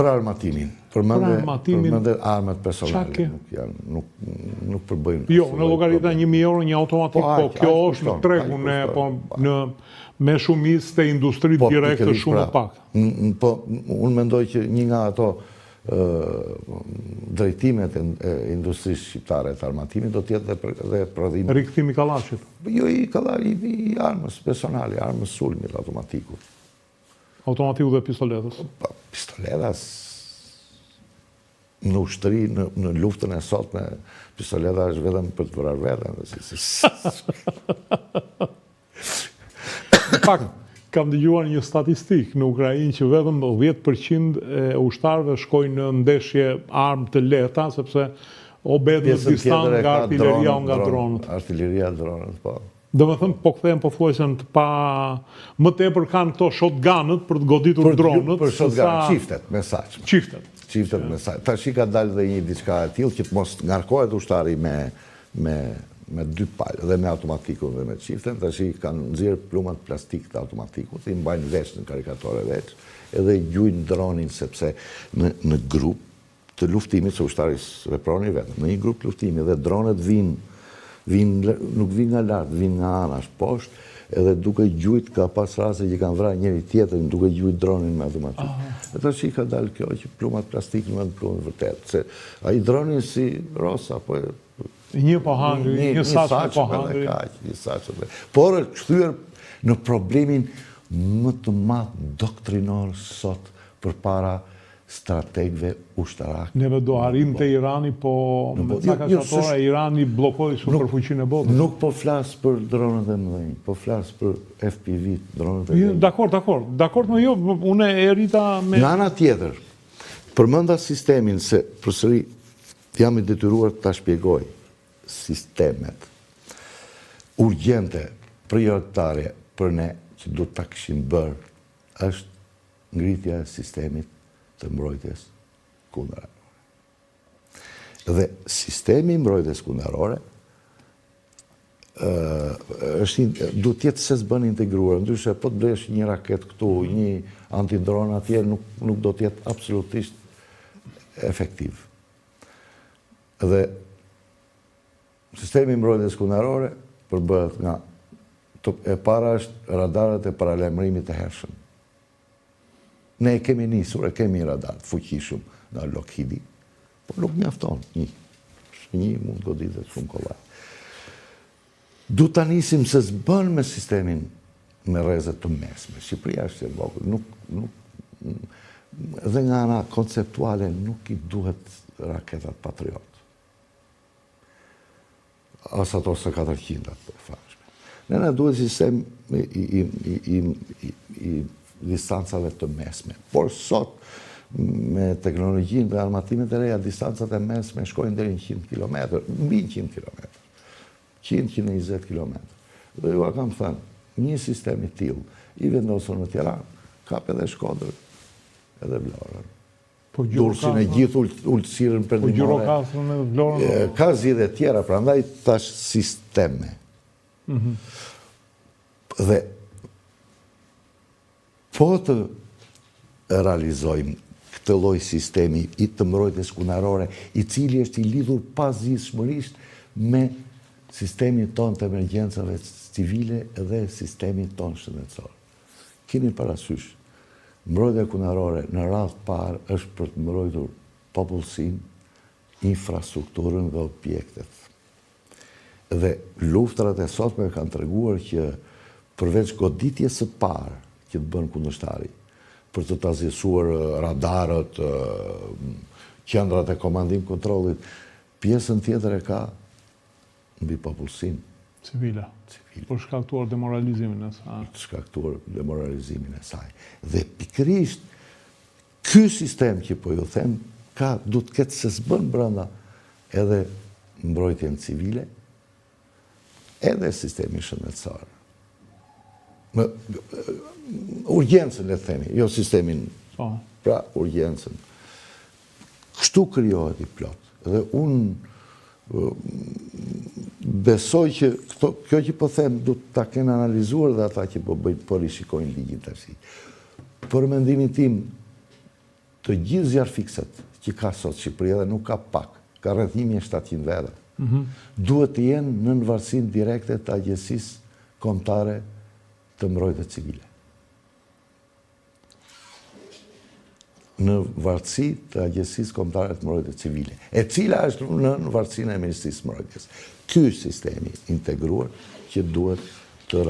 Për armatimin. Përmende armat personale. Nuk përbëjnë. Jo, në llogaritë 1.000 euro një automatik, po kjo është në tregun me shumicë të industrisë direkte shumë pak. Po, unë mendoj që një nga ato drejtimet e industrisë shqiptare të armatimit do t'jetë dhe prodhimi. Rikthimi i kallashit. Jo, i armës personale, armës sulmit automatikut. Automatiku dhe pistoletës? Pistoletas në ushtri, në luftën e sotme, pistoleta është vetëm për të vrarë veten. Në fakt, kam dëgjuar një statistikë në Ukrainë që vetëm 10% e ushtarëve shkojnë në ndeshje armë të lehta, sepse o bedë në distancë nga artilleria o nga dronët. Artilleria, dronët, po. Do me thëmë, po këthejmë përfuesën të pa... Më tepër kanë këto shotgunët për të goditur dronët. Për shotgunët, qiftet, mesaqme. Qiftet. Mesaqme. Ta shi ka dalë dhe një diçka e tillë që të mos ngarkohet ushtari me 2 palë, dhe me automatikun dhe me qiften, ta shi kanë nxjerrë plumat plastik të automatikut, i mbajnë veç në karikatore veç, edhe gjujnë dronin sepse në grup të luftimit, se ushtari veproni vetëm, në një grup luftimi dhe dronet nuk vinë nga lartë, vinë nga anash poshtë, edhe duke gjujt ka pas rase që kanë vrarë njëri tjetër, duke gjujt dronin me automatik. E ta shi ka dalë kjo që plumat plastik në plumat vërtet, se a i dronin si rosa, po një po hangri, një saqme po hangri. Por është kthyer në problemin më të madh doktrinor sot përpara strategëve ushtarak. Neve do arrim të Irani, po me ca kaqatora Irani bllokoi superfuqinë e botës. Nuk po flas për dronët e mëdhenj, po flas për FPV, dronët e mëdhenj. Dakor, më jo, unë e rita me... Nga ana tjetër, përmenda sistemin se përsëri jam i detyruar ta shpjegoj sistemet urgjente, prioritare për ne që du ta kishim bërë, është ngritja e sistemit të mbrojtjes kundërore. Dhe sistemi i mbrojtjes kundërore du t'jetë se s'bën integruar, ndryshe po të blesh një raket këtu, një antidron atje, nuk do t'jetë absolutisht efektiv. Dhe sistemi i mbrojtjes kundërore përbëhet nga e para është radarët e paralajmërimit të hershëm. Ne e kemi nisur, e kemi radar të fuqishëm nga Lockheed, por nuk mjafton një mund goditet shumë kollaj. Du ta nisim se s'bën me sistemin me rrezet të mesme. Shqipëria është e vogël, dhe nga ana konceptuale nuk i duhet raketat Patriot. As ato së 400 të fashme. Ne duhet sistem i distancave të mesme. Por sot, me teknologjinë dhe armatimet e reja, distancat e mesme shkojnë deri në 100 km, mbi 100 km. 100-120 km. Dhe ju a kam thënë, një sistem i tillë, i vendosur në Tiranë, kap edhe Shkodrën, edhe Vlorën. Durrësin e gjithë ulësirën për një Gjirokastrën e Vlorën. Ka zgjidhje tjera, prandaj tash sisteme. Dhe po të realizojmë këtë lloj sistemi i të mbrojtjes kundërore, i cili është i lidhur pazgjidhshmërisht me sistemin tonë të emergjencave civile dhe sistemin tonë shëndetësor. Keni parasysh, mbrojtja kundërore në radhë parë është për të mbrojtur popullsinë, infrastrukturën dhe objektet. Dhe luftrat e sotme kanë treguar që përveç goditjes së parë që të bën kundërshtari, për të tazësuar radarët, qendrat e komandim kontrollit, pjesën tjetër e ka mbi popullsinë civile. Për shkaktuar demoralizimin e saj. Për shkaktuar demoralizimin e saj. Dhe pikërisht ky sistem që po ju them du të ketë se s'bën brenda edhe mbrojtjen civile, edhe sistemi shëndetësor. Urgjencën, le të themi, jo sistemin, pra urgjencën. Kështu krijohet i plot. Dhe unë besoj që kjo që po them du ta kenë analizuar dhe ata që po rishikojnë ligjin tash. Për mendimin tim, të gjithë zjarfikset që ka sot Shqipëria dhe nuk ka pak, ka rreth 1700 vete, duhet të jenë në varësinë direkte të Agjencisë Kombëtare të Mbrojtjes Civile. Në varësi të Agjencisë Kombëtare të Mbrojtjes Civile, e cila është në varësinë e Ministrisë së Mbrojtjes. Ky sistemi integruar që duhet të